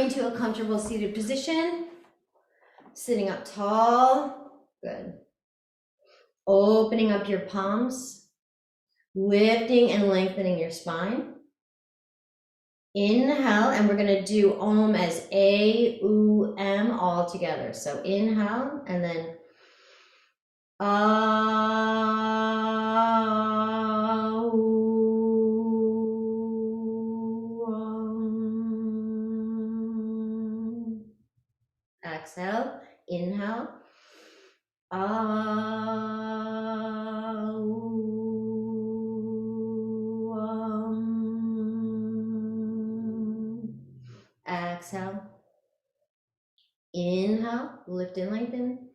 into a comfortable seated position. Sitting up tall. Good. Opening up your palms. Lifting and lengthening your spine. Inhale, and we're going to do Om as A, U, M all together. So inhale, and then exhale, inhale. Exhale. Inhale, lift and lengthen.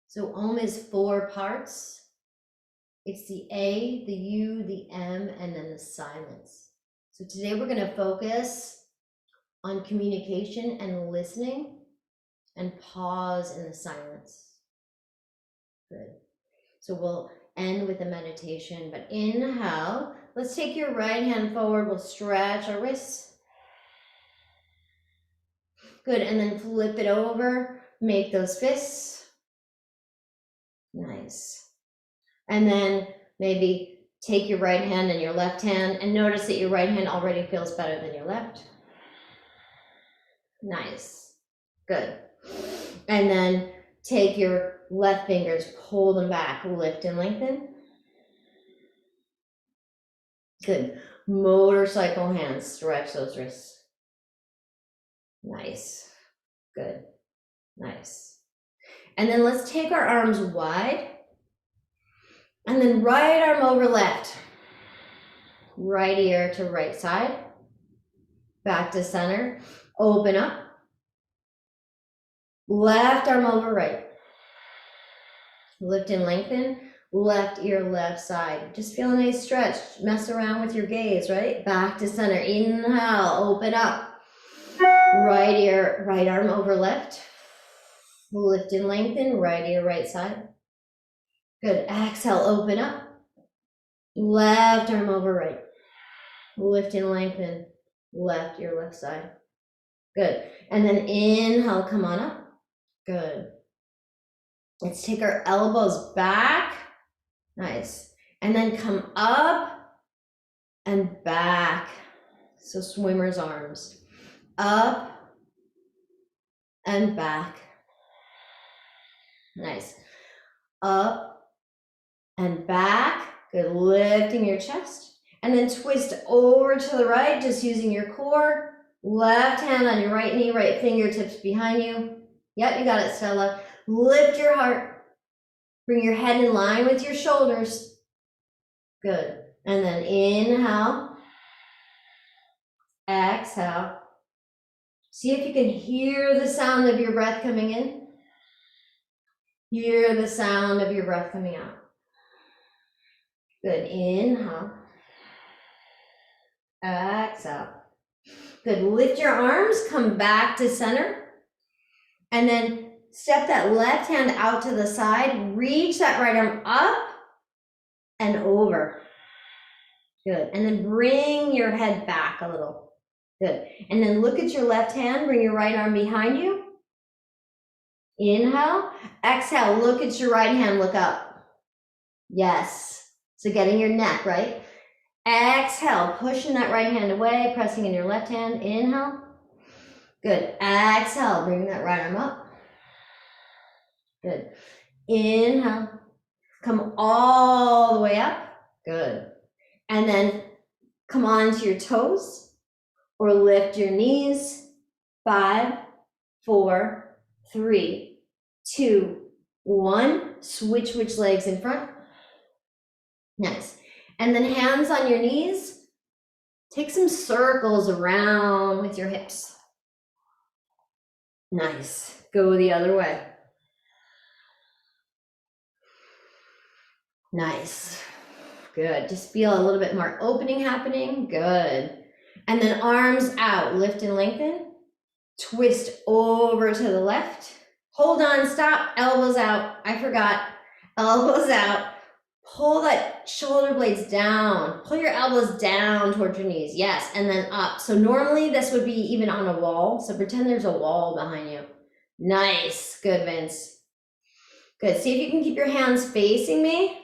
So Om is 4 parts. It's the A, the U, the M, and then the silence. So today we're going to focus on communication and listening and pause in the silence. Good. So we'll end with a meditation, but inhale. Let's take your right hand forward. We'll stretch our wrists. Good. And then flip it over. Make those fists. Nice. And then maybe take your right hand and your left hand and notice that your right hand already feels better than your left. Nice. Good. And then take your left fingers, pull them back, lift and lengthen. Good. Motorcycle hands, stretch those wrists. Nice. Good. Nice. And then let's take our arms wide. And then right arm over left. Right ear to right side. Back to center. Open up. Left arm over right. Lift and lengthen. Left ear, left side. Just feel a nice stretch. Mess around with your gaze, right? Back to center. Inhale, open up. Right ear, right arm over left. Lift and lengthen. Right ear, right side. Good. Exhale, open up. Left arm over right. Lift and lengthen. Left ear, left side. Good. And then inhale, come on up. Good. Let's take our elbows back. Nice. And then come up and back. So swimmer's arms. Up and back. Nice. Up and back. Good. Lifting your chest. And then twist over to the right, just using your core. Left hand on your right knee, right fingertips behind you. Yep, you got it, Stella. Lift your heart. Bring your head in line with your shoulders. Good. And then inhale. Exhale. See if you can hear the sound of your breath coming in. Hear the sound of your breath coming out. Good. Inhale. Exhale. Good. Lift your arms. Come back to center. And then step that left hand out to the side. Reach that right arm up and over. Good. And then bring your head back a little. Good. And then look at your left hand. Bring your right arm behind you. Inhale. Exhale. Look at your right hand. Look up. Yes. So getting your neck, right? Exhale. Pushing that right hand away. Pressing in your left hand. Inhale. Good. Exhale. Bring that right arm up. Good. Inhale. Come all the way up. Good. And then come onto your toes or lift your knees. 5, 4, 3, 2, 1. Switch which legs in front. Nice. And then hands on your knees. Take some circles around with your hips. Nice. Go the other way. Nice. Good. Just feel a little bit more opening happening. Good. And then arms out, lift and lengthen. Twist over to the left. Hold on, stop, elbows out. I forgot, elbows out. Pull that shoulder blades down. Pull your elbows down towards your knees. Yes, and then up. So normally this would be even on a wall. So pretend there's a wall behind you. Nice, good, Vince. Good, see if you can keep your hands facing me.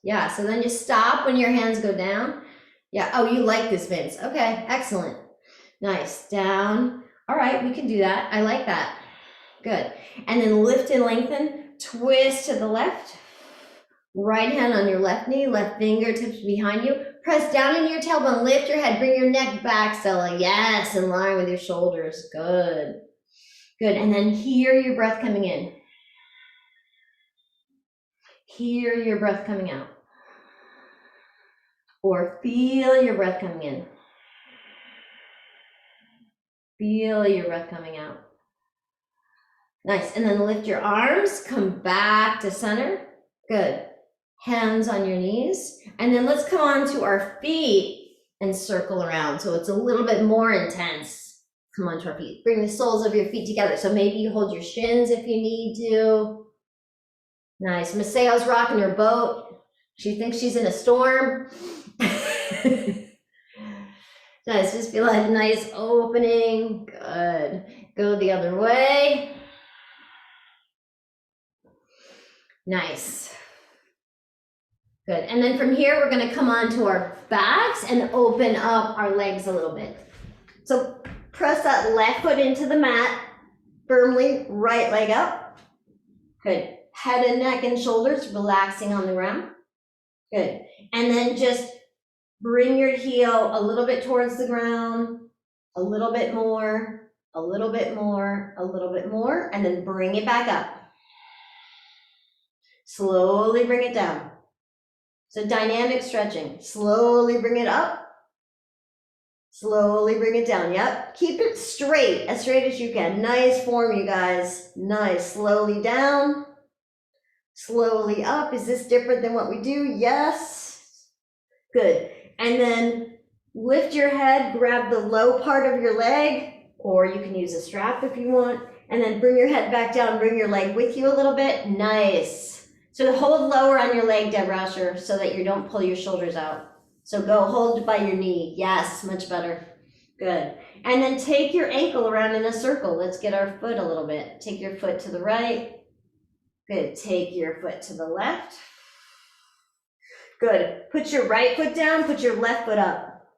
Yeah, so then just stop when your hands go down. Yeah, oh, you like this, Vince. Okay, excellent. Nice, down. All right, we can do that. I like that. Good. And then lift and lengthen, twist to the left. Right hand on your left knee, left fingertips behind you. Press down into your tailbone, lift your head, bring your neck back, Stella. Yes, in line with your shoulders. Good. Good, and then hear your breath coming in. Hear your breath coming out. Or feel your breath coming in. Feel your breath coming out. Nice, and then lift your arms, come back to center. Good. Hands on your knees. And then let's come on to our feet and circle around. So it's a little bit more intense. Come on to our feet. Bring the soles of your feet together. So maybe you hold your shins if you need to. Nice. Maceo's rocking her boat. She thinks she's in a storm. Nice. Just feel like a nice opening. Good. Go the other way. Nice. Good, and then from here, we're gonna come on to our backs and open up our legs a little bit. So press that left foot into the mat, firmly, right leg up. Good, head and neck and shoulders relaxing on the ground. Good, and then just bring your heel a little bit towards the ground, a little bit more, a little bit more, a little bit more, and then bring it back up. Slowly bring it down. So dynamic stretching. Slowly bring it up. Slowly bring it down. Yep. Keep it straight as you can. Nice form, you guys. Nice. Slowly down. Slowly up. Is this different than what we do? Yes. Good. And then lift your head, grab the low part of your leg, or you can use a strap if you want, and then bring your head back down, bring your leg with you a little bit. Nice. So hold lower on your leg, Deb Rasher, so that you don't pull your shoulders out. So go hold by your knee. Yes, much better. Good. And then take your ankle around in a circle. Let's get our foot a little bit. Take your foot to the right. Good. Take your foot to the left. Good. Put your right foot down, put your left foot up.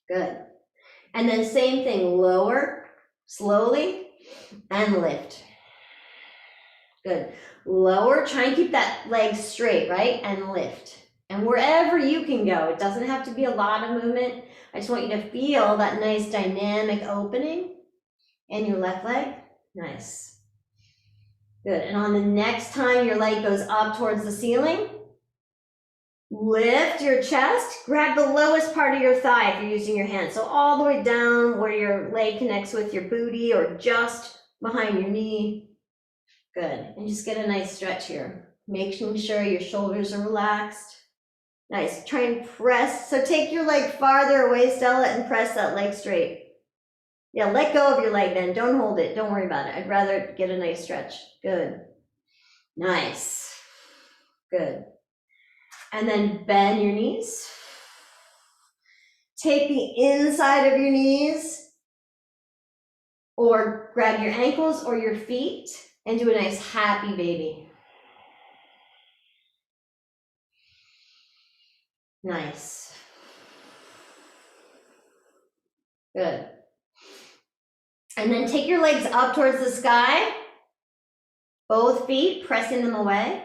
Good. And then same thing, lower, slowly, and lift. Good. Lower, try and keep that leg straight, right? And lift. And wherever you can go, it doesn't have to be a lot of movement. I just want you to feel that nice dynamic opening in your left leg. Nice. Good. And on the next time your leg goes up towards the ceiling, lift your chest, grab the lowest part of your thigh if you're using your hands. So all the way down where your leg connects with your booty or just behind your knee. Good, and just get a nice stretch here. Making sure your shoulders are relaxed. Nice, try and press. So take your leg farther away, Stella, and press that leg straight. Yeah, let go of your leg then, don't hold it, don't worry about it. I'd rather get a nice stretch. Good, nice, good. And then bend your knees. Take the inside of your knees, or grab your ankles or your feet, and do a nice happy baby. Nice. Good. And then take your legs up towards the sky. Both feet, pressing them away.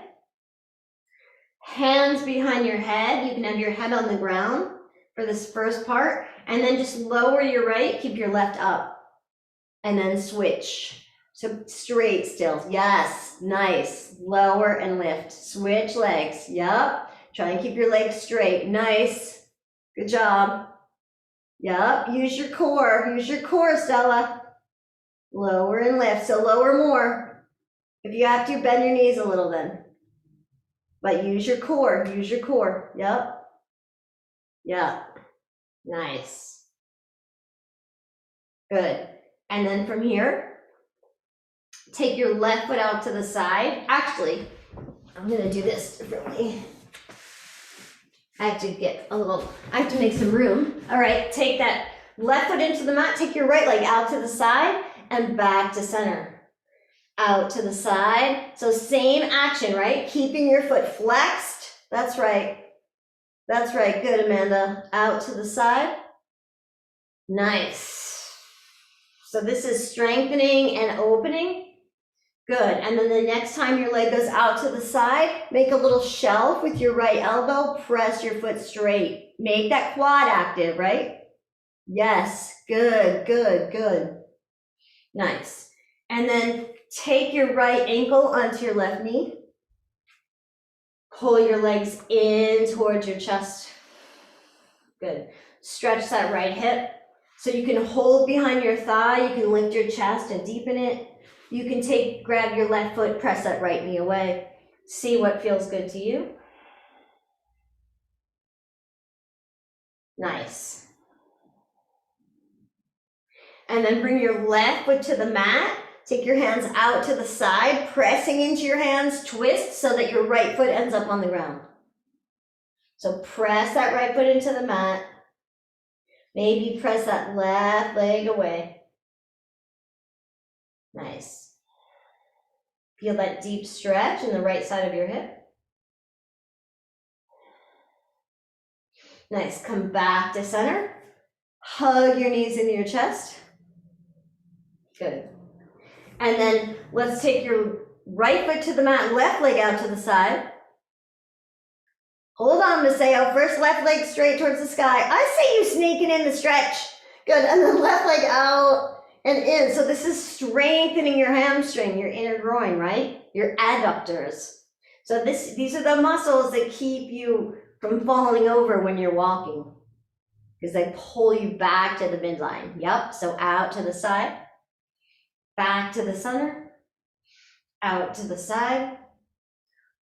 Hands behind your head. You can have your head on the ground for this first part. And then just lower your right, keep your left up. And then switch. So straight still, yes, nice. Lower and lift, switch legs, yep. Try and keep your legs straight, nice. Good job. Yep, use your core, Stella. Lower and lift, so lower more. If you have to, bend your knees a little then. But use your core, yep. Yep, Nice. Good. And then from here, take your left foot out to the side. Actually, I'm gonna do this differently. I have to make some room. All right, take that left foot into the mat, take your right leg out to the side and back to center. Out to the side. So same action, right? Keeping your foot flexed. That's right. That's right. Good, Amanda. Out to the side. Nice. So this is strengthening and opening. Good. And then the next time your leg goes out to the side, make a little shelf with your right elbow. Press your foot straight. Make that quad active, right? Yes. Good, good, good. Nice. And then take your right ankle onto your left knee. Pull your legs in towards your chest. Good. Stretch that right hip. So you can hold behind your thigh, you can lift your chest and deepen it. You can grab your left foot, press that right knee away. See what feels good to you. Nice. And then bring your left foot to the mat. Take your hands out to the side, pressing into your hands, twist so that your right foot ends up on the ground. So press that right foot into the mat. Maybe press that left leg away. Nice. Feel that deep stretch in the right side of your hip. Nice. Come back to center. Hug your knees into your chest. Good. And then let's take your right foot to the mat, left leg out to the side. Hold on, Maseo. First left leg straight towards the sky. I see you sneaking in the stretch. Good. And then left leg out and in. So this is strengthening your hamstring, your inner groin, right? Your adductors. So these are the muscles that keep you from falling over when you're walking, because they pull you back to the midline. Yep. So out to the side, back to the center, out to the side,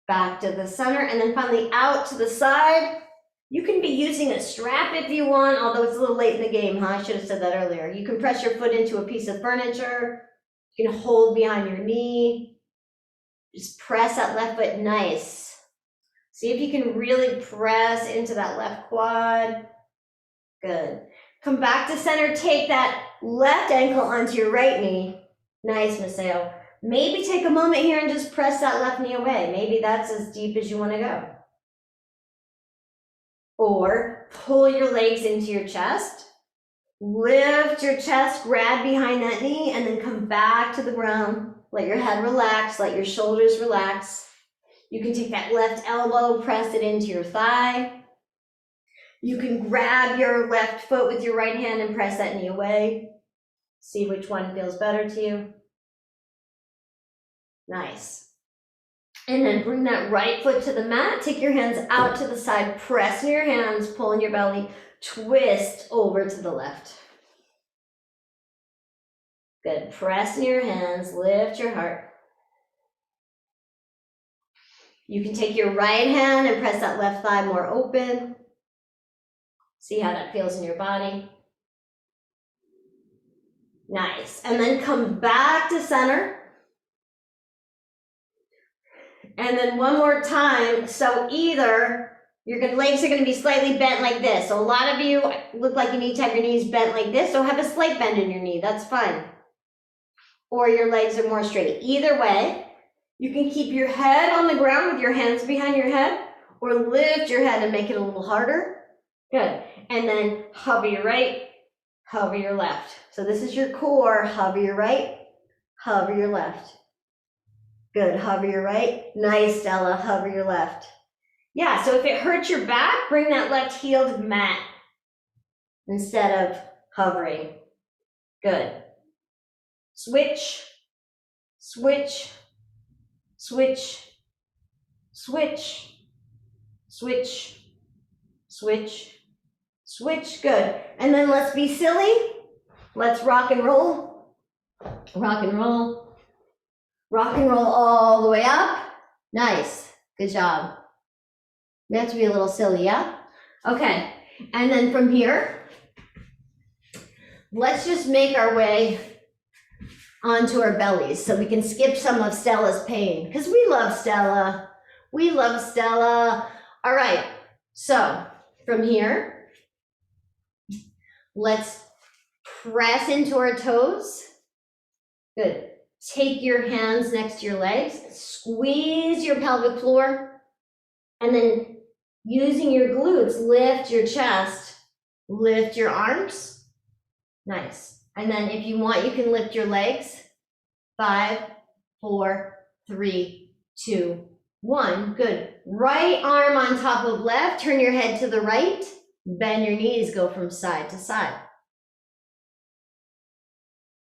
back to the center, and then finally out to the side. You can be using a strap if you want, although it's a little late in the game, huh? I should have said that earlier. You can press your foot into a piece of furniture. You can hold behind your knee. Just press that left foot nice. See if you can really press into that left quad. Good. Come back to center. Take that left ankle onto your right knee. Nice, Maseo. Maybe take a moment here and just press that left knee away. Maybe that's as deep as you want to go. Or pull your legs into your chest. Lift your chest, grab behind that knee, and then come back to the ground. Let your head relax, let your shoulders relax. You can take that left elbow, press it into your thigh. You can grab your left foot with your right hand and press that knee away. See which one feels better to you. Nice. And then bring that right foot to the mat. Take your hands out to the side, press in your hands, pull in your belly, twist over to the left. Good. Press in your hands, lift your heart. You can take your right hand and press that left thigh more open. See how that feels in your body. Nice. And then come back to center. And then one more time. So either your legs are going to be slightly bent like this. So a lot of you look like you need to have your knees bent like this. So have a slight bend in your knee. That's fine. Or your legs are more straight. Either way, you can keep your head on the ground with your hands behind your head, or lift your head and make it a little harder. Good. And then hover your right, hover your left. So this is your core. Hover your right, hover your left. Good. Hover your right. Nice, Stella. Hover your left. Yeah, so if it hurts your back, bring that left heel to the mat instead of hovering. Good. Switch, switch, switch, switch, switch, switch, switch. Good. And then let's be silly. Let's rock and roll. Rock and roll. Rock and roll all the way up. Nice. Good job. We have to be a little silly, yeah? Okay. And then from here, let's just make our way onto our bellies so we can skip some of Stella's pain, because we love Stella. We love Stella. All right, so from here, let's press into our toes. Good. Take your hands next to your legs, squeeze your pelvic floor, and then using your glutes, lift your chest, lift your arms. Nice. And then if you want, you can lift your legs. 5, 4, 3, 2, 1. Good. Right arm on top of left. Turn your head to the right. Bend your knees. Go from side to side.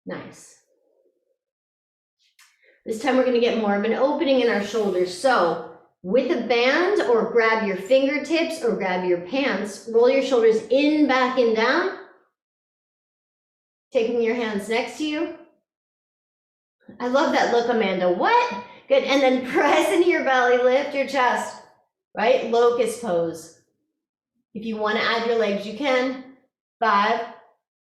Nice. This time we're going to get more of an opening in our shoulders. So with a band, or grab your fingertips or grab your pants, roll your shoulders in, back, and down. Taking your hands next to you. I love that look, Amanda. What? Good. And then press into your belly, lift your chest, right? Locust pose. If you want to add your legs, you can. 5,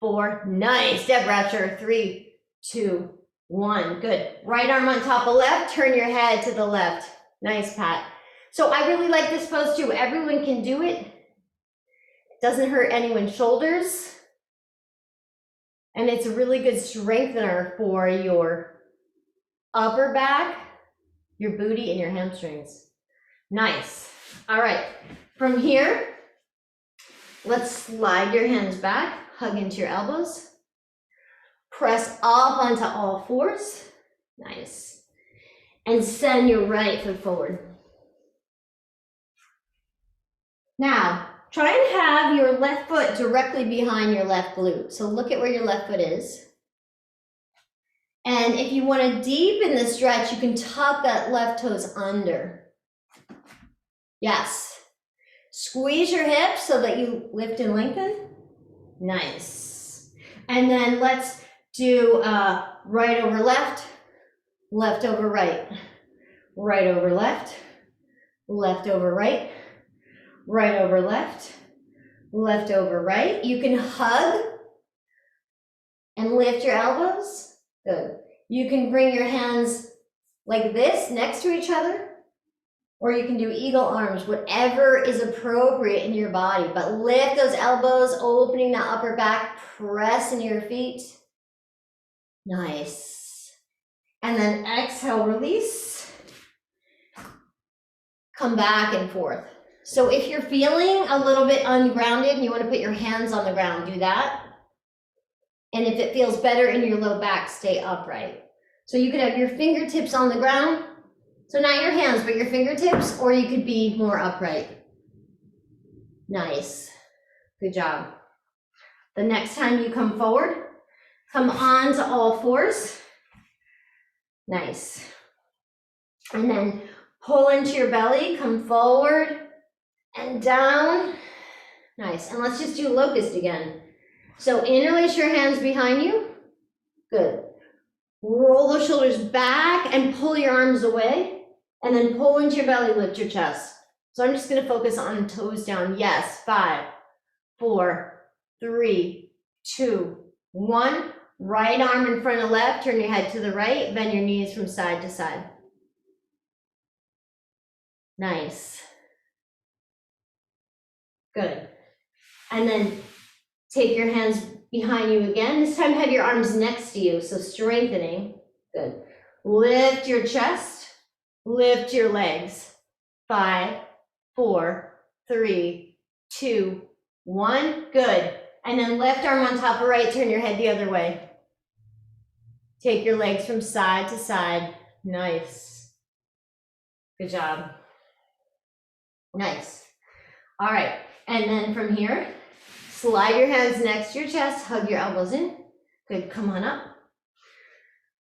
4, nice. Step rapture. 3, 2, 1. Good. Right arm on top of left. Turn your head to the left. Nice, Pat. So I really like this pose too. Everyone can do it. It doesn't hurt anyone's shoulders. And it's a really good strengthener for your upper back, your booty, and your hamstrings. Nice. All right. From here, let's slide your hands back, hug into your elbows. Press up onto all fours. Nice. And send your right foot forward. Now, try and have your left foot directly behind your left glute. So look at where your left foot is. And if you want to deepen the stretch, you can tuck that left toes under. Yes. Squeeze your hips so that you lift and lengthen. Nice. And then let's do right over left, left over right, right over left, left over right, right over left, left over right. You can hug and lift your elbows. Good. You can bring your hands like this next to each other, or you can do eagle arms, whatever is appropriate in your body. But lift those elbows, opening the upper back, press into your feet. Nice. And then exhale, release. Come back and forth. So if you're feeling a little bit ungrounded and you want to put your hands on the ground, do that. And if it feels better in your low back, stay upright. So you could have your fingertips on the ground. So not your hands, but your fingertips, or you could be more upright. Nice. Good job. The next time you come forward, come on to all fours. Nice. And then pull into your belly, come forward and down. Nice. And let's just do locust again. So interlace your hands behind you. Good. Roll those shoulders back and pull your arms away. And then pull into your belly, lift your chest. So I'm just going to focus on toes down. Yes. 5, 4, 3, 2, 1. Right arm in front of left. Turn your head to the right. Bend your knees from side to side. Nice. Good. And then take your hands behind you again. This time have your arms next to you, so strengthening. Good. Lift your chest, lift your legs. 5, 4, 3, 2, 1. Good. And then left arm on top of right, turn your head the other way. Take your legs from side to side. Nice. Good job. Nice. All right. And then from here, slide your hands next to your chest, hug your elbows in. Good, come on up.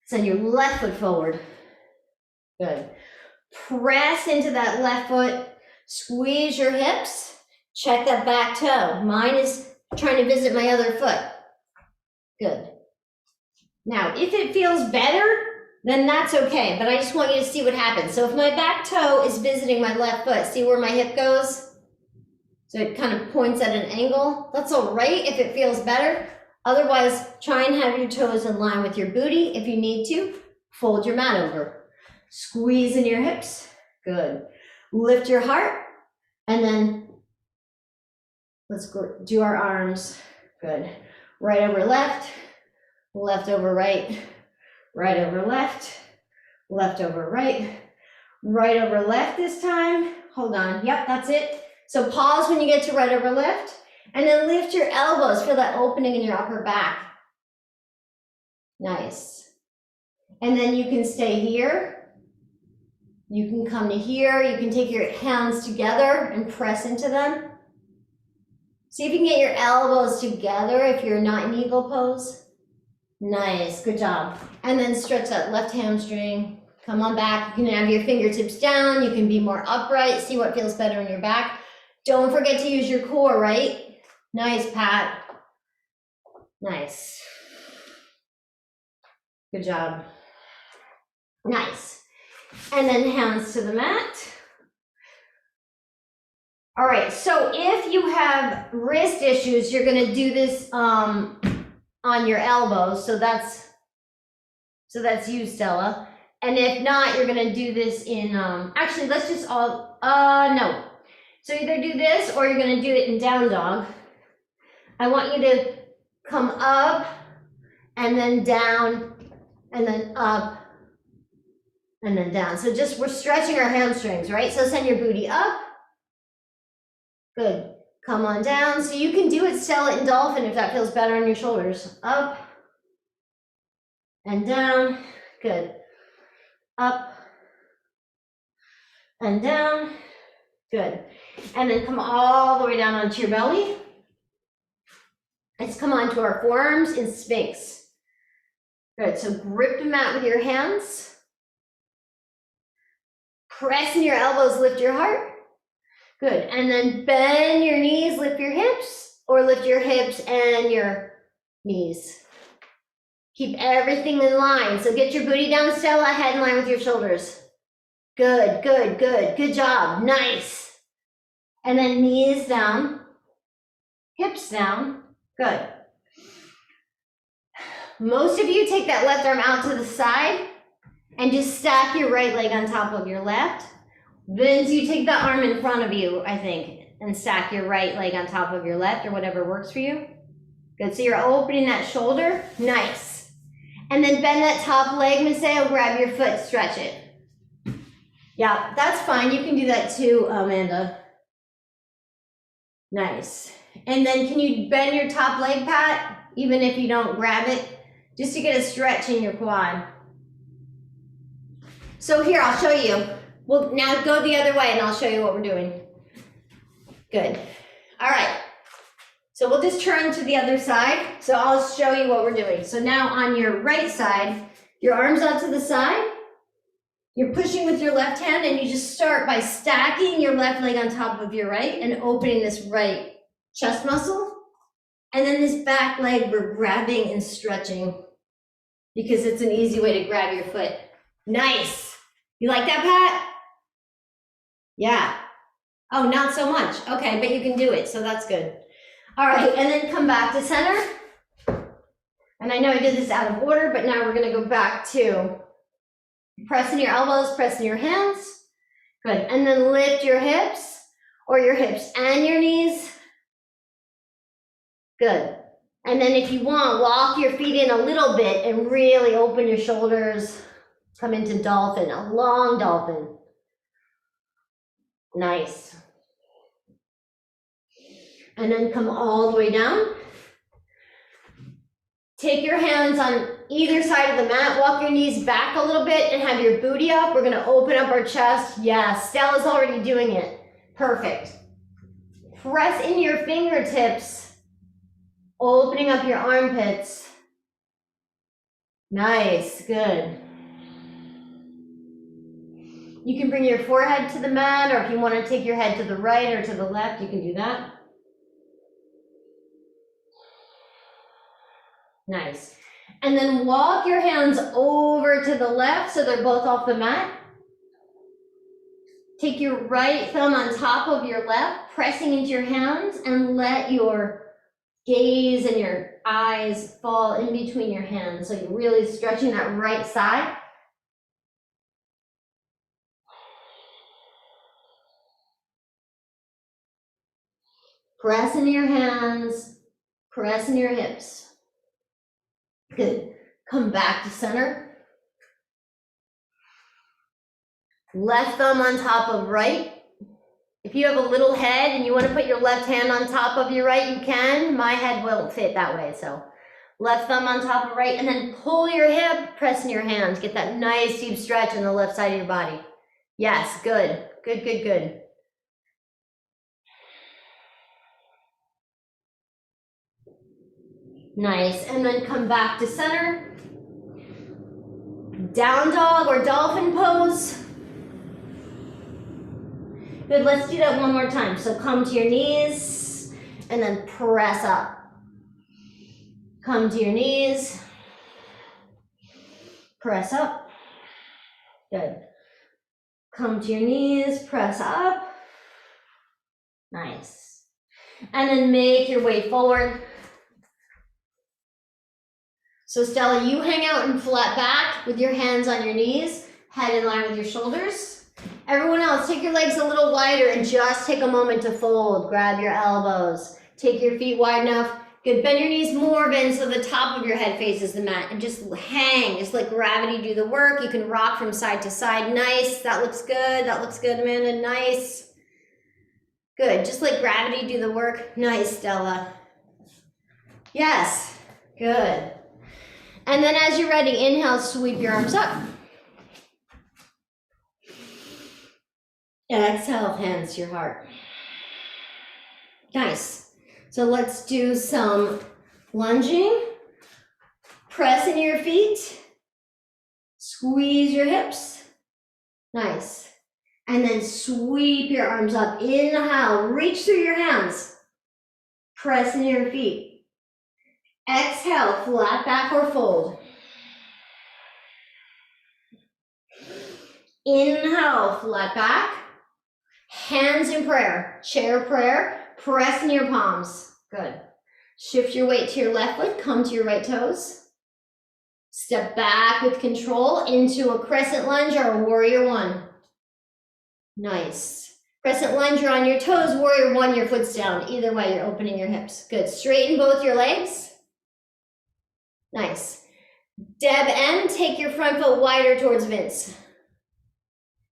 Send your left foot forward. Good. Press into that left foot, squeeze your hips, check that back toe. Mine is trying to visit my other foot. Good. Now, if it feels better, then that's okay, but I just want you to see what happens. So if my back toe is visiting my left foot, see where my hip goes? So it kind of points at an angle. That's all right if it feels better. Otherwise, try and have your toes in line with your booty. If you need to, fold your mat over. Squeeze in your hips. Good. Lift your heart. And then let's go do our arms. Good. Right over left, left over right, right over left, left over right, right over left this time. Hold on. Yep, that's it. So pause when you get to right over left, and then lift your elbows. Feel that opening in your upper back. Nice. And then you can stay here. You can come to here. You can take your hands together and press into them. See if you can get your elbows together if you're not in eagle pose. Nice, good job. And then stretch that left hamstring. Come on back. You can have your fingertips down. You can be more upright. See what feels better in your back. Don't forget to use your core, right? Nice, Pat. Nice. Good job. Nice. And then hands to the mat. All right, so if you have wrist issues, you're gonna do this on your elbows. So that's you, Stella. And if not, you're gonna do this in, actually, let's just all, no. So either do this or you're gonna do it in down dog. I want you to come up and then down and then up and then down. So just, we're stretching our hamstrings, right? So send your booty up. Good. Come on down. So you can do it, Stella, in Dolphin if that feels better on your shoulders. Up and down. Good. Up and down. Good. And then come all the way down onto your belly. Let's come onto our forearms in Sphinx. Good. So grip the mat with your hands. Press in your elbows, lift your heart. Good, and then bend your knees, lift your hips, or lift your hips and your knees. Keep everything in line. So get your booty down, Stella, head in line with your shoulders. Good, good, good, good job, nice. And then knees down, hips down, good. Most of you take that left arm out to the side and just stack your right leg on top of your left. Then you take the arm in front of you, I think, and stack your right leg on top of your left or whatever works for you. Good, so you're opening that shoulder, nice. And then bend that top leg, Maseo, grab your foot, stretch it. Yeah, that's fine, you can do that too, Amanda. Nice. And then can you bend your top leg, Pat, even if you don't grab it, just to get a stretch in your quad. So here, I'll show you. Well, now go the other way and I'll show you what we're doing. Good. All right. So we'll just turn to the other side. So I'll show you what we're doing. So now on your right side, your arms out to the side. You're pushing with your left hand and you just start by stacking your left leg on top of your right and opening this right chest muscle. And then this back leg, we're grabbing and stretching because it's an easy way to grab your foot. Nice. You like that, Pat? Yeah. Oh, not so much. Okay, but you can do it, so that's good. All right, and then come back to center. And I know I did this out of order, but now we're gonna go back to pressing your elbows, pressing your hands. Good, and then lift your hips, or your hips and your knees. Good. And then if you want, walk your feet in a little bit and really open your shoulders. Come into dolphin, a long dolphin. Nice. And then come all the way down. Take your hands on either side of the mat, walk your knees back a little bit and have your booty up. We're gonna open up our chest. Yeah, Stella's already doing it. Perfect. Press in your fingertips, opening up your armpits. Nice, good. You can bring your forehead to the mat, or if you want to take your head to the right or to the left, you can do that. Nice. And then walk your hands over to the left so they're both off the mat. Take your right thumb on top of your left, pressing into your hands, and let your gaze and your eyes fall in between your hands. So you're really stretching that right side. Press into your hands, press into your hips. Good. Come back to center. Left thumb on top of right. If you have a little head and you want to put your left hand on top of your right, you can. My head won't fit that way, so left thumb on top of right, and then pull your hip, press in your hands. Get that nice deep stretch on the left side of your body. Yes, good, good, good, good. Nice, and then come back to center. Down dog or dolphin pose. Good, let's do that one more time. So come to your knees and then press up. Come to your knees, press up. Good. Come to your knees, press up. Nice. And then make your way forward. So Stella, you hang out in flat back with your hands on your knees, head in line with your shoulders. Everyone else, take your legs a little wider and just take a moment to fold. Grab your elbows. Take your feet wide enough. Good, bend your knees more, bend so the top of your head faces the mat. And just hang, just let gravity do the work. You can rock from side to side. Nice, that looks good. That looks good, Amanda, nice. Good, just let gravity do the work. Nice, Stella. Yes, good. And then as you're ready, inhale, sweep your arms up. Exhale, hands to your heart. Nice. So let's do some lunging. Press into your feet. Squeeze your hips. Nice. And then sweep your arms up. Inhale, reach through your hands. Press into your feet. Exhale, flat back or fold. Inhale, flat back. Hands in prayer, chair prayer, press in your palms. Good. Shift your weight to your left foot, come to your right toes. Step back with control into a crescent lunge or a warrior one. Nice. Crescent lunge, you're on your toes, warrior one, your foot's down. Either way, you're opening your hips. Good. Straighten both your legs. Nice. Deb M, take your front foot wider towards Vince.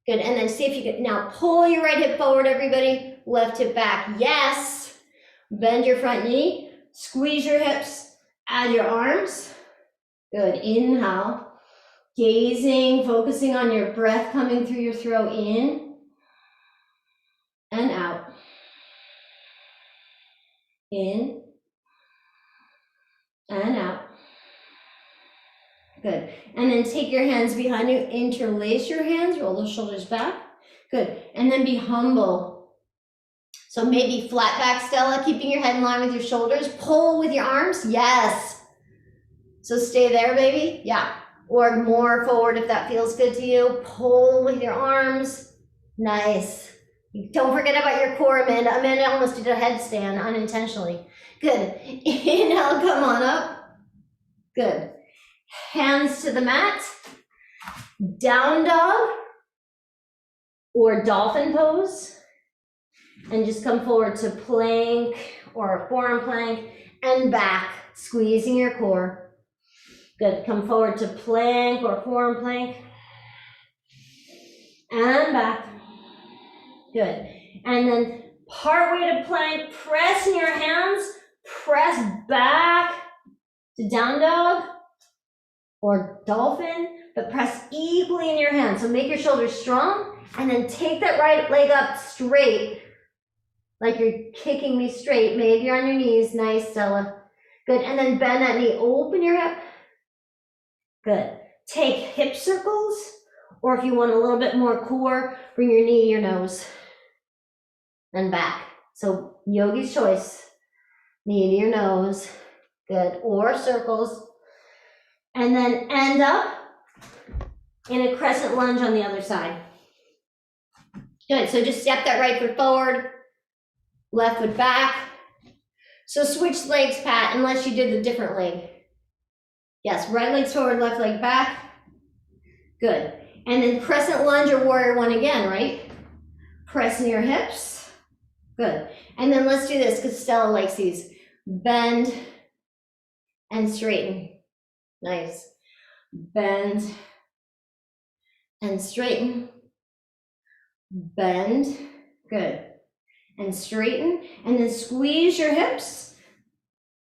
Good, and then see if you can now pull your right hip forward, everybody. Left hip back, yes. Bend your front knee, squeeze your hips, add your arms. Good, inhale. Gazing, focusing on your breath coming through your throat, in and out. In and out. Good. And then take your hands behind you, interlace your hands, roll the shoulders back. Good. And then be humble. So maybe flat back, Stella, keeping your head in line with your shoulders. Pull with your arms. Yes. So stay there, baby. Yeah. Or more forward if that feels good to you. Pull with your arms. Nice. Don't forget about your core, Amanda. Amanda almost did a headstand unintentionally. Good. Inhale, come on up. Good. Hands to the mat, down dog or dolphin pose, and just come forward to plank or a forearm plank and back, squeezing your core. Good, come forward to plank or forearm plank and back. Good, and then part way to plank, press in your hands, press back to down dog or dolphin, but press equally in your hands. So make your shoulders strong and then take that right leg up straight, like you're kicking me straight. Maybe you're on your knees. Nice, Stella. Good, and then bend that knee, open your hip. Good. Take hip circles, or if you want a little bit more core, bring your knee to your nose and back. So yogi's choice, knee to your nose. Good, or circles. And then end up in a crescent lunge on the other side. Good, so just step that right foot forward, left foot back, So switch legs, Pat, unless you did the different leg. Yes, right leg's forward, left leg back. Good. And then crescent lunge or warrior one again, right? Pressing your hips. Good. And then let's do this because Stella likes these. Bend and straighten. Nice. Bend and straighten. Bend. Good. And straighten. And then squeeze your hips.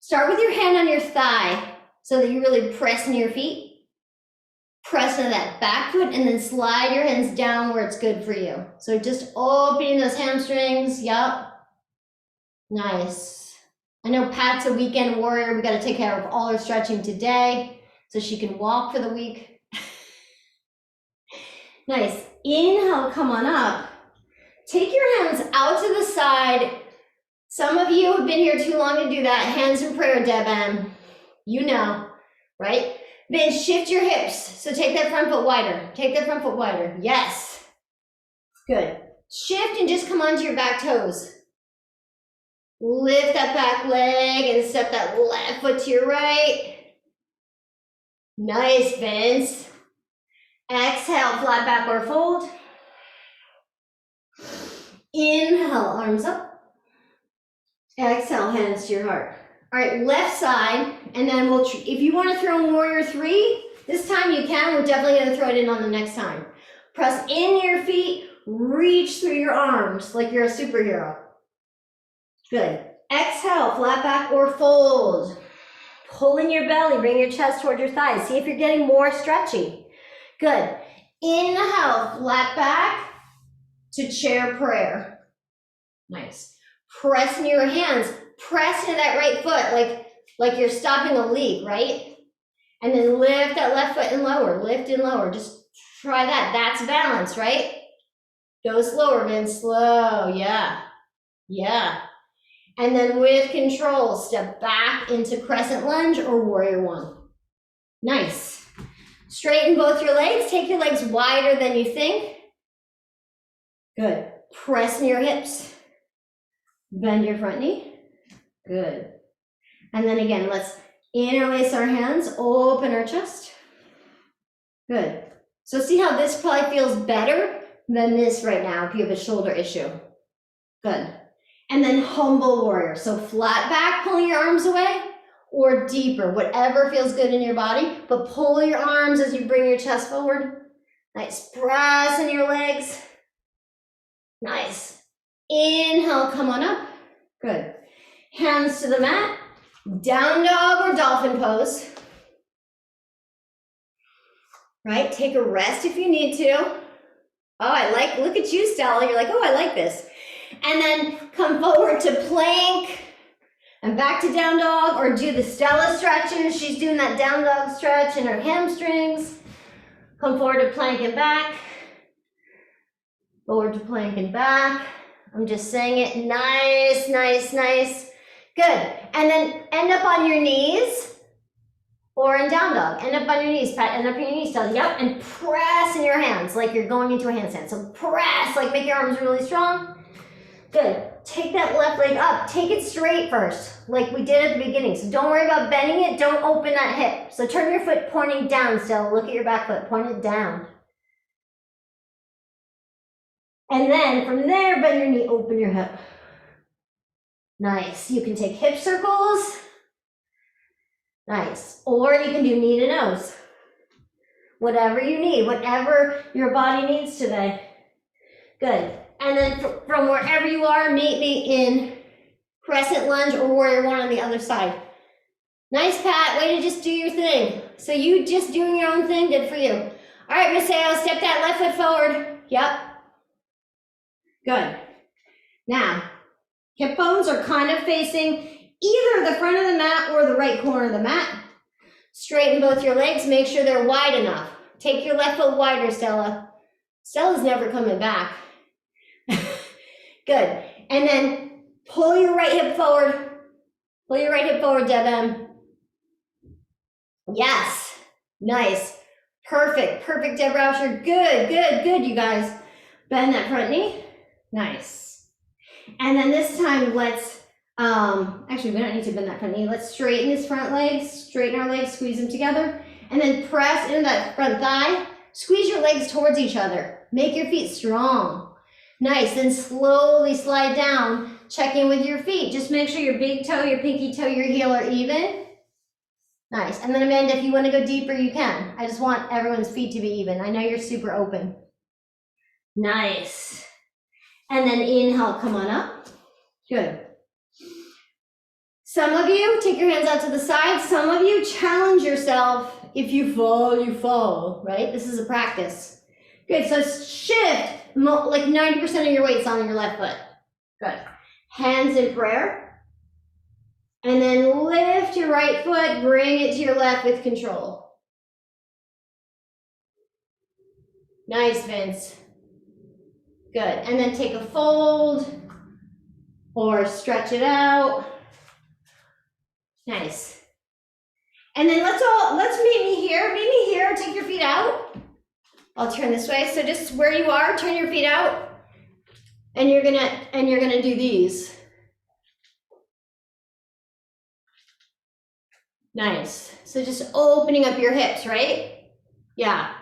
Start with your hand on your thigh so that you're really pressing your feet. Press into that back foot and then slide your hands down where it's good for you. So just opening those hamstrings. Yup. Nice. I know Pat's a weekend warrior. We got to take care of all her stretching today so she can walk for the week. Nice. Inhale, come on up. Take your hands out to the side. Some of you have been here too long to do that. Hands in prayer, Deb. You know, right? Then shift your hips. So take that front foot wider. Take that front foot wider. Yes. Good. Shift and just come onto your back toes. Lift that back leg and step that left foot to your right. Nice, Vince. Exhale, flat back or fold. Inhale, arms up. Exhale, hands to your heart. All right, left side, and then we'll, if you want to throw warrior three, this time you can. We're definitely going to throw it in on the next time. Press in your feet, reach through your arms like you're a superhero. Good. Exhale, flat back or fold. Pull in your belly, bring your chest towards your thighs. See if you're getting more stretchy. Good. Inhale, flat back to chair prayer. Nice. Press into your hands. Press into that right foot like you're stopping a leak, right? And then lift that left foot and lower. Lift and lower. Just try that. That's balance, right? Go slower, Vince. Slow. Yeah. Yeah. And then with control, step back into crescent lunge or warrior one. Nice. Straighten both your legs. Take your legs wider than you think. Good. Press in your hips. Bend your front knee. Good. And then again, let's interlace our hands, open our chest. Good. So see how this probably feels better than this right now if you have a shoulder issue. Good. And then humble warrior. So flat back, pulling your arms away, or deeper, whatever feels good in your body, but pull your arms as you bring your chest forward. Nice. Press in your legs. Nice. Inhale, come on up. Good. Hands to the mat. Down dog or dolphin pose. Right? Take a rest if you need to. Oh, look at you, Stella. You're like, oh, I like this. And then come forward to plank and back to down dog, or do the Stella stretches. She's doing that down dog stretch in her hamstrings. Come forward to plank and back. Forward to plank and back. I'm just saying it. Nice, nice, nice. Good. And then end up on your knees or in down dog. End up on your knees, Pat. End up on your knees, Stella. Yep. And press in your hands like you're going into a handstand. So press, like make your arms really strong. Good. Take that left leg up. Take it straight first, like we did at the beginning. So don't worry about bending it. Don't open that hip. So turn your foot pointing down, Stella. Look at your back foot. Point it down. And then from there, bend your knee, open your hip. Nice. You can take hip circles. Nice. Or you can do knee to nose. Whatever you need, whatever your body needs today. Good. And then from wherever you are, meet me in crescent lunge or warrior one on the other side. Nice, Pat. Way to just do your thing. So you just doing your own thing, good for you. All right, Mateo, step that left foot forward. Yep. Good. Now, hip bones are kind of facing either the front of the mat or the right corner of the mat. Straighten both your legs. Make sure they're wide enough. Take your left foot wider, Stella. Stella's never coming back. Good. And then pull your right hip forward. Pull your right hip forward, Deb. Yes. Nice. Perfect. Perfect, Deb Rauscher. Good, good, good, you guys. Bend that front knee. Nice. And then this time, let's Actually, we don't need to bend that front knee. Let's straighten this front leg, straighten our legs, squeeze them together, and then press into that front thigh. Squeeze your legs towards each other. Make your feet strong. Nice, then slowly slide down. Check in with your feet. Just make sure your big toe, your pinky toe, your heel are even. Nice, and then Amanda, if you want to go deeper, you can. I just want everyone's feet to be even. I know you're super open. Nice. And then inhale, come on up. Good. Some of you, take your hands out to the side. Some of you, challenge yourself. If you fall, right? This is a practice. Good, so shift, like 90% of your weight's on your left foot. Good. Hands in prayer. And then lift your right foot, bring it to your left with control. Nice, Vince. Good, and then take a fold or stretch it out. Nice. And then let's meet me here, take your feet out. I'll turn this way, so just where you are, turn your feet out. And you're gonna do these. Nice, so just opening up your hips, right? Yeah.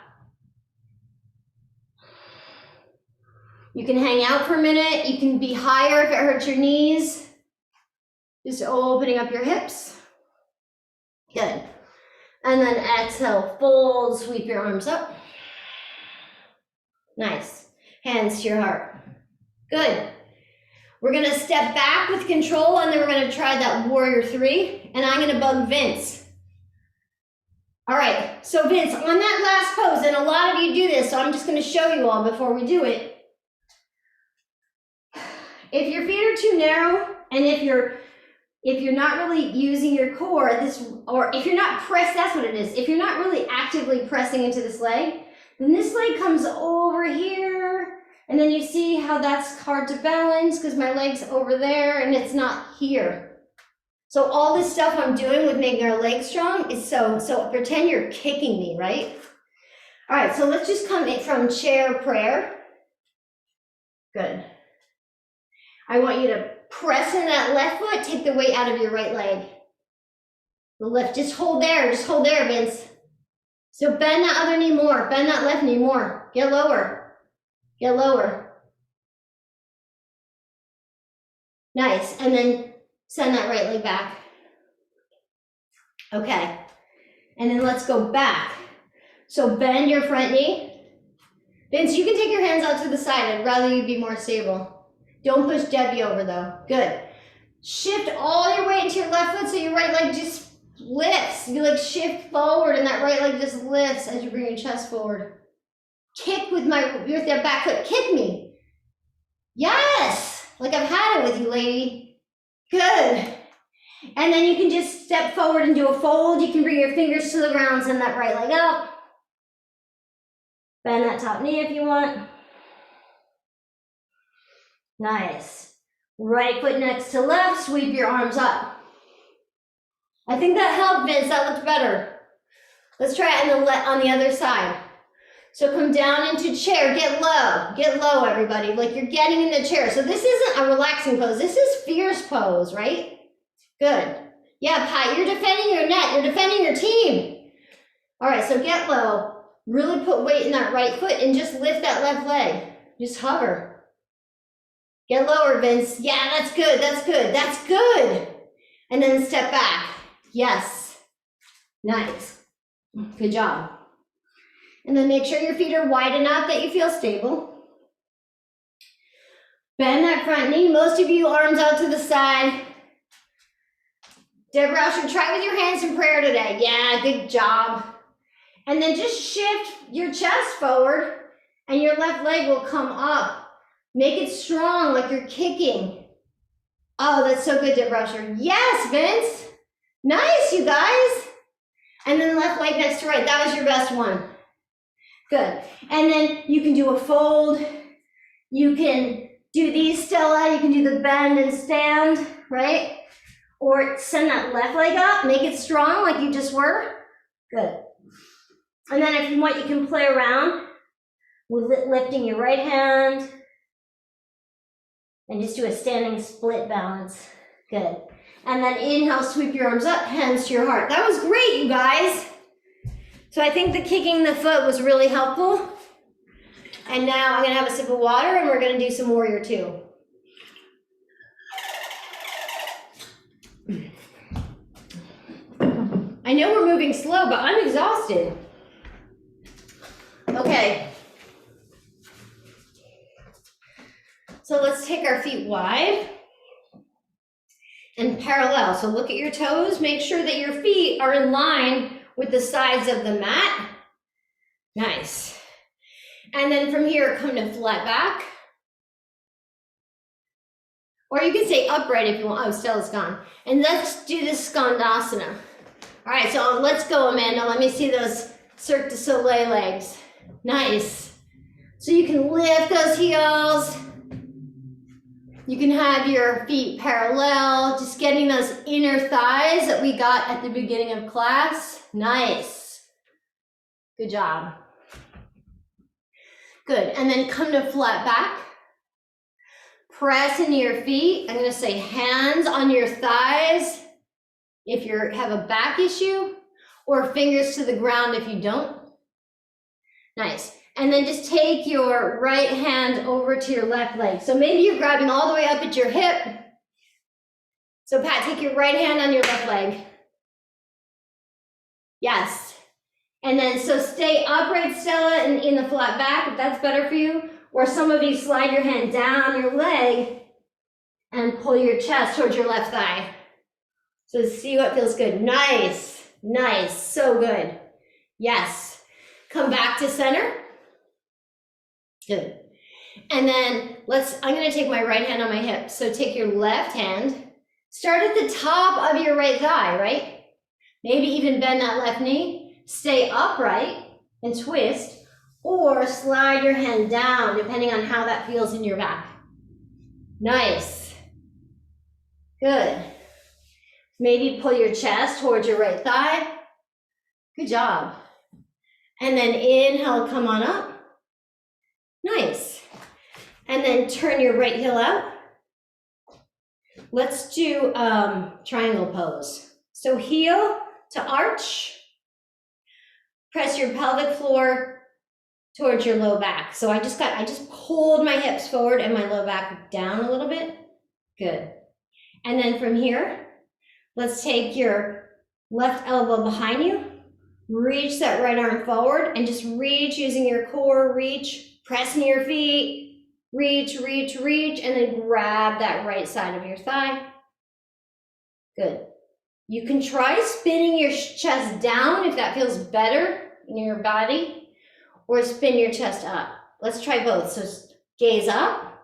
You can hang out for a minute, you can be higher if it hurts your knees. Just opening up your hips. Good. And then exhale, fold, sweep your arms up. Nice. Hands to your heart. Good. We're gonna step back with control, and then we're gonna try that warrior 3, and I'm gonna bug Vince. All right, so Vince, on that last pose, and a lot of you do this, so I'm just gonna show you all before we do it. If your feet are too narrow, and if you're not really using your core, or if you're not pressed, that's what it is. If you're not really actively pressing into this leg, then this leg comes over here, and then you see how that's hard to balance because my leg's over there and it's not here. So all this stuff I'm doing with making our legs strong is so pretend you're kicking me, right? All right, so let's just come in from chair prayer. Good. I want you to press in that left foot, take the weight out of your right leg. The left, just hold there, Vince. So bend that other knee more, bend that left knee more. Get lower, get lower. Nice, and then send that right leg back. Okay, and then let's go back. So bend your front knee. Vince, you can take your hands out to the side. I'd rather you be more stable. Don't push Debbie over though. Good. Shift all your weight into your left foot so your right leg just lifts. You like shift forward and that right leg just lifts as you bring your chest forward. Kick with that back foot. Kick me. Yes. Like I've had it with you, lady. Good. And then you can just step forward and do a fold. You can bring your fingers to the ground, send that right leg up. Bend that top knee if you want. Nice. Right foot next to left, sweep your arms up. I think that helped, Vince, that looked better. Let's try it on the other side. So come down into chair, get low everybody, like you're getting in the chair. So this isn't a relaxing pose, this is fierce pose, right? Good. Yeah, Pat, you're defending your net, you're defending your team. All right, so get low, really put weight in that right foot and just lift that left leg, just hover. Get lower, Vince. Yeah, that's good, that's good, that's good. And then step back. Yes. Nice. Good job. And then make sure your feet are wide enough that you feel stable. Bend that front knee. Most of you, arms out to the side. Deborah, should try with your hands in prayer today. Yeah, good job. And then just shift your chest forward and your left leg will come up. Make it strong, like you're kicking. Oh, that's so good, Deborah. Yes, Vince. Nice, you guys. And then left leg next to right. That was your best one. Good. And then you can do a fold. You can do these, Stella. You can do the bend and stand, right? Or send that left leg up. Make it strong like you just were. Good. And then if you want, you can play around with lifting your right hand. And just do a standing split balance. Good. And then inhale, sweep your arms up, hands to your heart. That was great, you guys. So I think the kicking the foot was really helpful. And now I'm gonna have a sip of water and we're gonna do some warrior two. I know we're moving slow, but I'm exhausted. Okay. So let's take our feet wide and parallel. So look at your toes, make sure that your feet are in line with the sides of the mat. Nice. And then from here, come to flat back. Or you can stay upright if you want. Oh, Stella's gone. And let's do this Gandasana. All right, so let's go, Amanda. Let me see those Cirque du Soleil legs. Nice. So you can lift those heels. You can have your feet parallel, just getting those inner thighs that we got at the beginning of class. Nice. Good job. Good, and then come to flat back. Press into your feet. I'm gonna say hands on your thighs if you have a back issue, or fingers to the ground if you don't. Nice. And then just take your right hand over to your left leg. So maybe you're grabbing all the way up at your hip. So Pat, take your right hand on your left leg. Yes. And then so stay upright, Stella, and in the flat back, if that's better for you. Or some of you slide your hand down your leg and pull your chest towards your left thigh. So see what feels good. Nice, nice, so good. Yes. Come back to center. Good. And then I'm gonna take my right hand on my hip. So take your left hand, start at the top of your right thigh, right? Maybe even bend that left knee, stay upright and twist, or slide your hand down depending on how that feels in your back. Nice. Good. Maybe pull your chest towards your right thigh. Good job. And then inhale, come on up. Nice. And then turn your right heel out. Let's do triangle pose. So heel to arch. Press your pelvic floor towards your low back. So I just pulled my hips forward and my low back down a little bit. Good. And then from here, let's take your left elbow behind you. Reach that right arm forward and just reach using your core, reach. Press into your feet, reach, reach, reach, and then grab that right side of your thigh. Good. You can try spinning your chest down if that feels better in your body, or spin your chest up. Let's try both. So gaze up,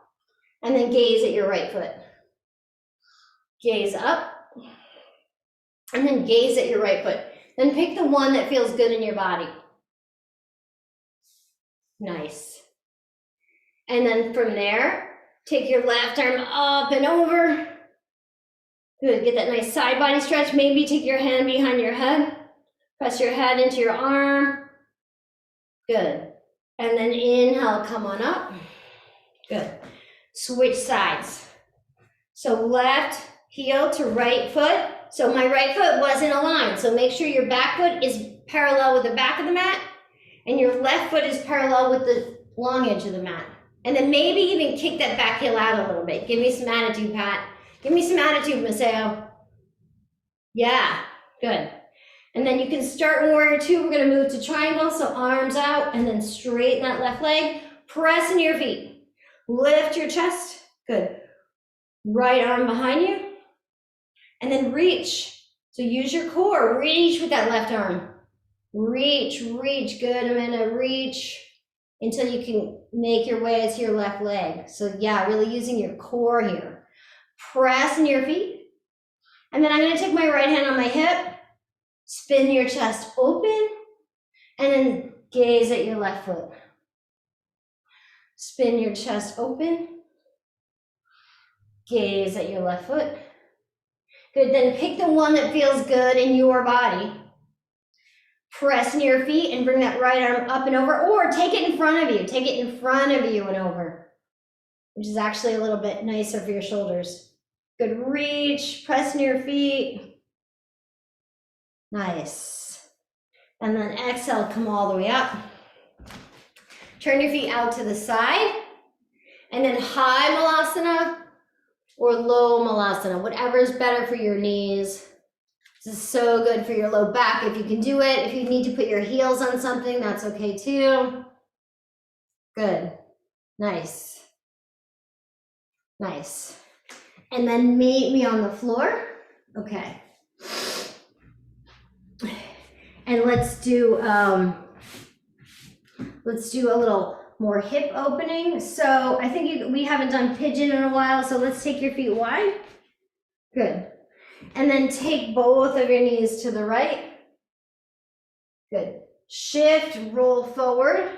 and then gaze at your right foot. Gaze up, and then gaze at your right foot. Then pick the one that feels good in your body. Nice. And then from there, take your left arm up and over. Good, get that nice side body stretch. Maybe take your hand behind your head. Press your head into your arm. Good. And then inhale, come on up. Good. Switch sides. So left heel to right foot. So my right foot wasn't aligned. So make sure your back foot is parallel with the back of the mat, and your left foot is parallel with the long edge of the mat. And then maybe even kick that back heel out a little bit. Give me some attitude, Pat. Give me some attitude, Maseo. Yeah, good. And then you can start in warrior two. We're gonna move to triangle, so arms out, and then straighten that left leg. Press into your feet. Lift your chest, good. Right arm behind you. And then reach. So use your core, reach with that left arm. Reach, reach, good, Amanda, reach. Until you can make your way to your left leg. So yeah, really using your core here. Press into your feet. And then I'm gonna take my right hand on my hip, spin your chest open, and then gaze at your left foot. Spin your chest open, gaze at your left foot. Good, then pick the one that feels good in your body. Press into your feet and bring that right arm up and over, or take it in front of you. Take it in front of you and over, which is actually a little bit nicer for your shoulders. Good, reach, press near your feet. Nice. And then exhale, come all the way up. Turn your feet out to the side. And then high malasana or low malasana, whatever is better for your knees. This is so good for your low back if you can do it. If you need to put your heels on something, that's okay too. Good. Nice. Nice. And then meet me on the floor. Okay. And let's do a little more hip opening. So I think we haven't done pigeon in a while, so let's take your feet wide. Good. And then take both of your knees to the right. Good. Shift, roll forward,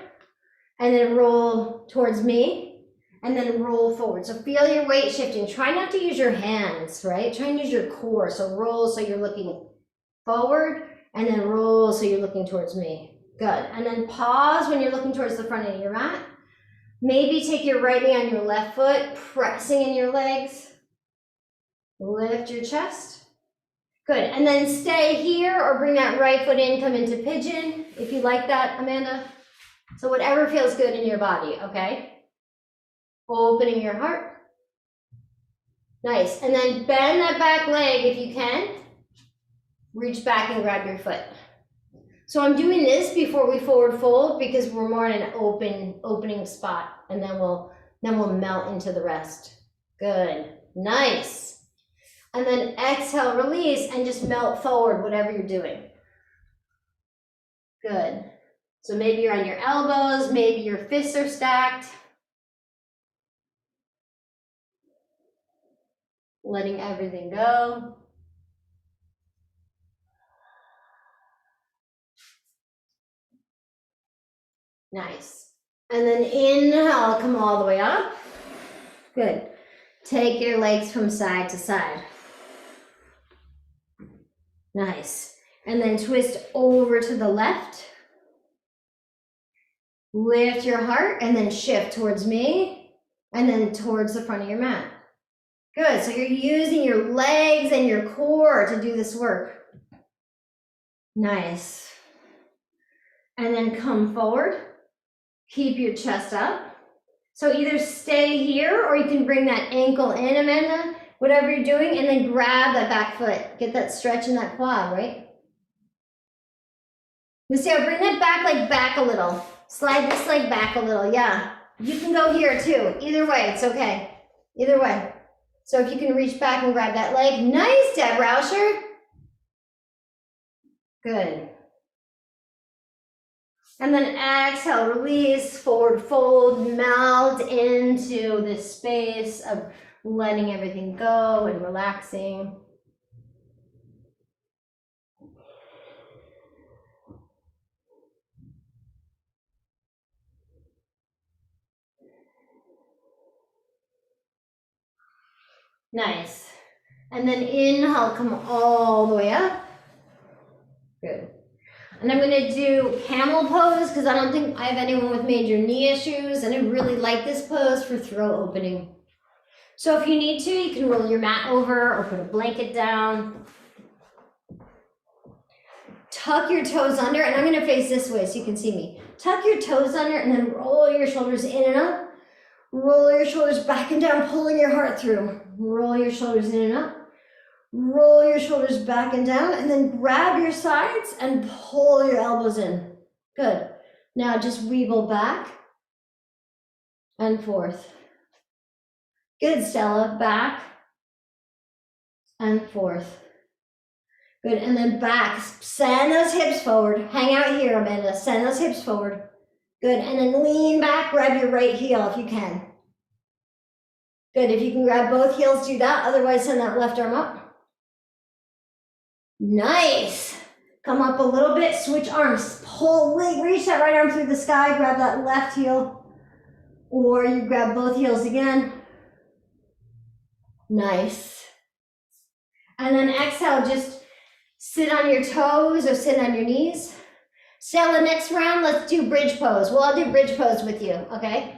and then roll towards me, and then roll forward. So feel your weight shifting. Try not to use your hands, right? Try and use your core. So roll so you're looking forward, and then roll so you're looking towards me. Good. And then pause when you're looking towards the front of your mat. Maybe take your right knee on your left foot, pressing in your legs. Lift your chest. Good, and then stay here or bring that right foot in, come into pigeon, if you like that, Amanda. So whatever feels good in your body, okay? Opening your heart. Nice, and then bend that back leg if you can. Reach back and grab your foot. So I'm doing this before we forward fold because we're more in an opening spot, and then we'll melt into the rest. Good, nice. And then exhale, release, and just melt forward, whatever you're doing. Good. So maybe you're on your elbows, maybe your fists are stacked. Letting everything go. Nice. And then inhale, come all the way up. Good. Take your legs from side to side. Nice. And then twist over to the left. Lift your heart and then shift towards me and then towards the front of your mat. Good. So you're using your legs and your core to do this work. Nice. And then come forward. Keep your chest up. So either stay here or you can bring that ankle in, Amanda, whatever you're doing, and then grab that back foot. Get that stretch in that quad, right? Michelle, bring that back leg back a little. Slide this leg back a little, yeah. You can go here too. Either way, it's okay. Either way. So if you can reach back and grab that leg. Nice, Deb Rauscher. Good. And then exhale, release, forward fold, melt into this space of letting everything go and relaxing. Nice. And then inhale, come all the way up. Good. And I'm gonna do camel pose because I don't think I have anyone with major knee issues, and I really like this pose for throat opening. So if you need to, you can roll your mat over or put a blanket down. Tuck your toes under, and I'm gonna face this way so you can see me. Tuck your toes under and then roll your shoulders in and up. Roll your shoulders back and down, pulling your heart through. Roll your shoulders in and up. Roll your shoulders back and down, and then grab your sides and pull your elbows in. Good. Now just weeble back and forth. Good, Stella. Back and forth. Good, and then back. Send those hips forward. Hang out here, Amanda. Send those hips forward. Good, and then lean back, grab your right heel if you can. Good, if you can grab both heels, do that. Otherwise, send that left arm up. Nice. Come up a little bit, switch arms. Pull, reach that right arm through the sky, grab that left heel. Or you grab both heels again. Nice. And then exhale, just sit on your toes or sit on your knees. Stella, next round, let's do bridge pose. Well, I'll do bridge pose with you, okay?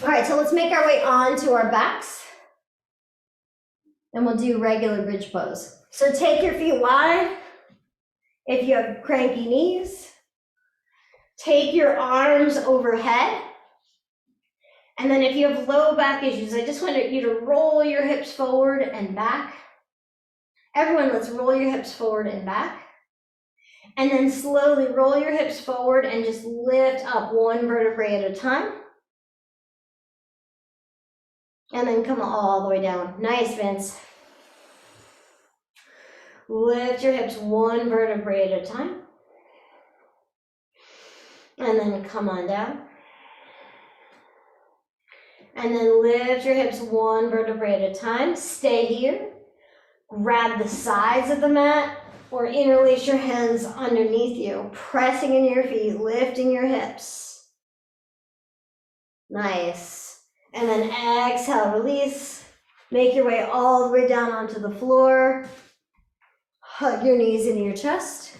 All right, so let's make our way onto our backs. And we'll do regular bridge pose. So take your feet wide. If you have cranky knees, take your arms overhead. And then if you have low back issues, I just want you to roll your hips forward and back. Everyone, let's roll your hips forward and back. And then slowly roll your hips forward and just lift up one vertebrae at a time. And then come all the way down. Nice, Vince. Lift your hips one vertebrae at a time. And then come on down. And then lift your hips one vertebrae at a time. Stay here. Grab the sides of the mat or interlace your hands underneath you, pressing in your feet, lifting your hips. Nice. And then exhale, release. Make your way all the way down onto the floor. Hug your knees into your chest.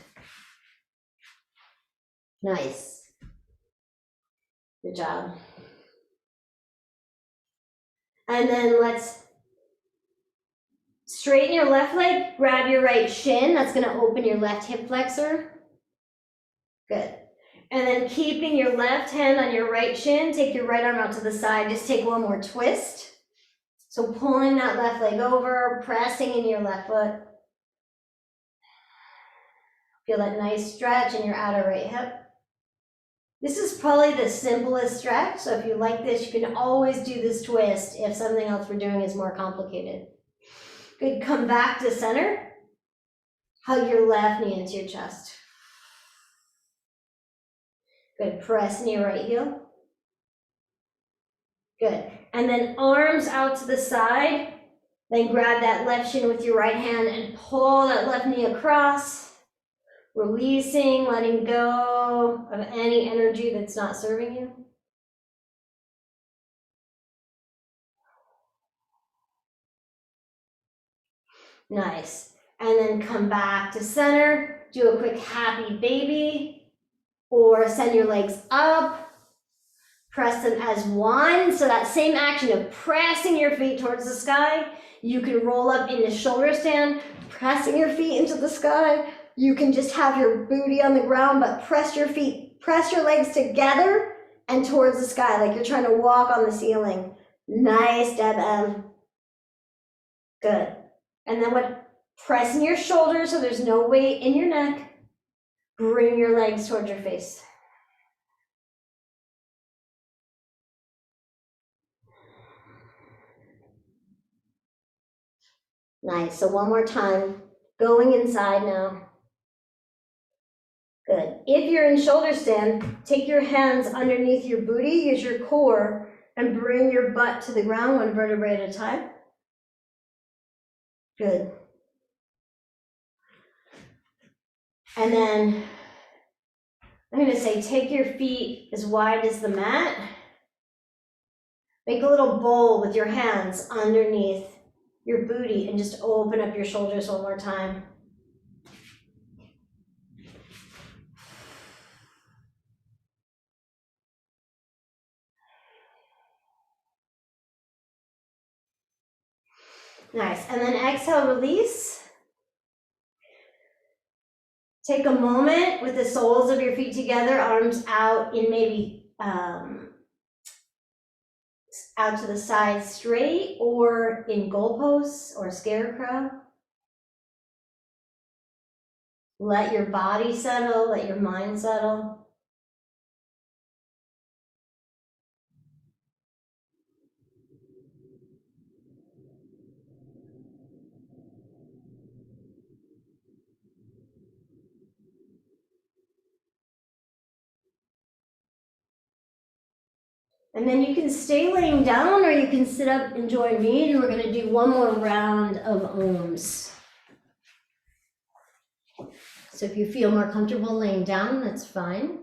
Nice. Good job. And then let's straighten your left leg, grab your right shin. That's going to open your left hip flexor. Good. And then keeping your left hand on your right shin, take your right arm out to the side. Just take one more twist. So pulling that left leg over, pressing in your left foot. Feel that nice stretch in your outer right hip. This is probably the simplest stretch, so if you like this, you can always do this twist if something else we're doing is more complicated. Good, come back to center. Hug your left knee into your chest. Good, press in your right heel. Good, and then arms out to the side. Then grab that left shin with your right hand and pull that left knee across. Releasing, letting go of any energy that's not serving you. Nice. And then come back to center. Do a quick happy baby. Or send your legs up. Press them as one. So that same action of pressing your feet towards the sky, you can roll up into shoulder stand, pressing your feet into the sky. You can just have your booty on the ground, but press your feet, press your legs together and towards the sky, like you're trying to walk on the ceiling. Nice, Deb M. Good. And then press in your shoulders so there's no weight in your neck. Bring your legs towards your face. Nice, so one more time. Going inside now. Good. If you're in shoulder stand, take your hands underneath your booty, use your core, and bring your butt to the ground one vertebrae at a time. Good. And then I'm going to say take your feet as wide as the mat. Make a little bowl with your hands underneath your booty and just open up your shoulders one more time. Nice, and then exhale, release. Take a moment with the soles of your feet together, arms out in maybe out to the side straight or in goalposts or scarecrow. Let your body settle, let your mind settle. And then you can stay laying down or you can sit up and join me, and we're going to do one more round of ohms. So if you feel more comfortable laying down, that's fine.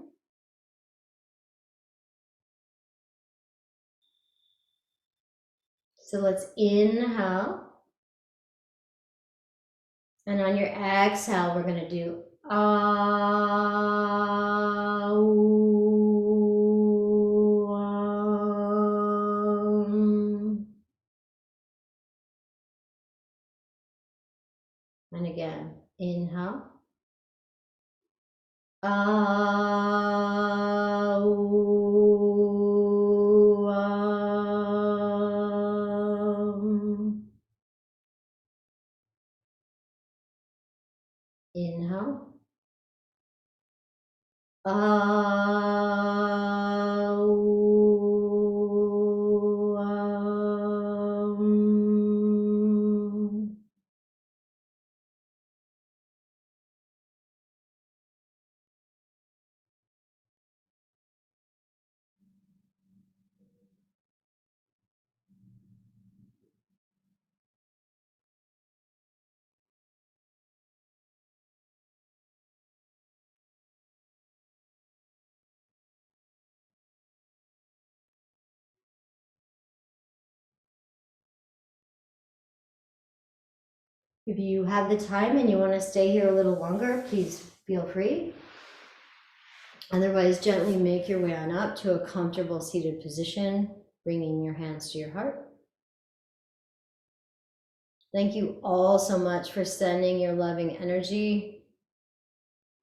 So let's inhale. And on your exhale, we're going to do ah. again. Inhale. Inhale. If you have the time and you want to stay here a little longer, please feel free. Otherwise, gently make your way on up to a comfortable seated position, bringing your hands to your heart. Thank you all so much for sending your loving energy,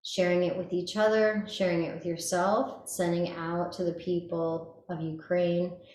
sharing it with each other, sharing it with yourself, sending out to the people of Ukraine.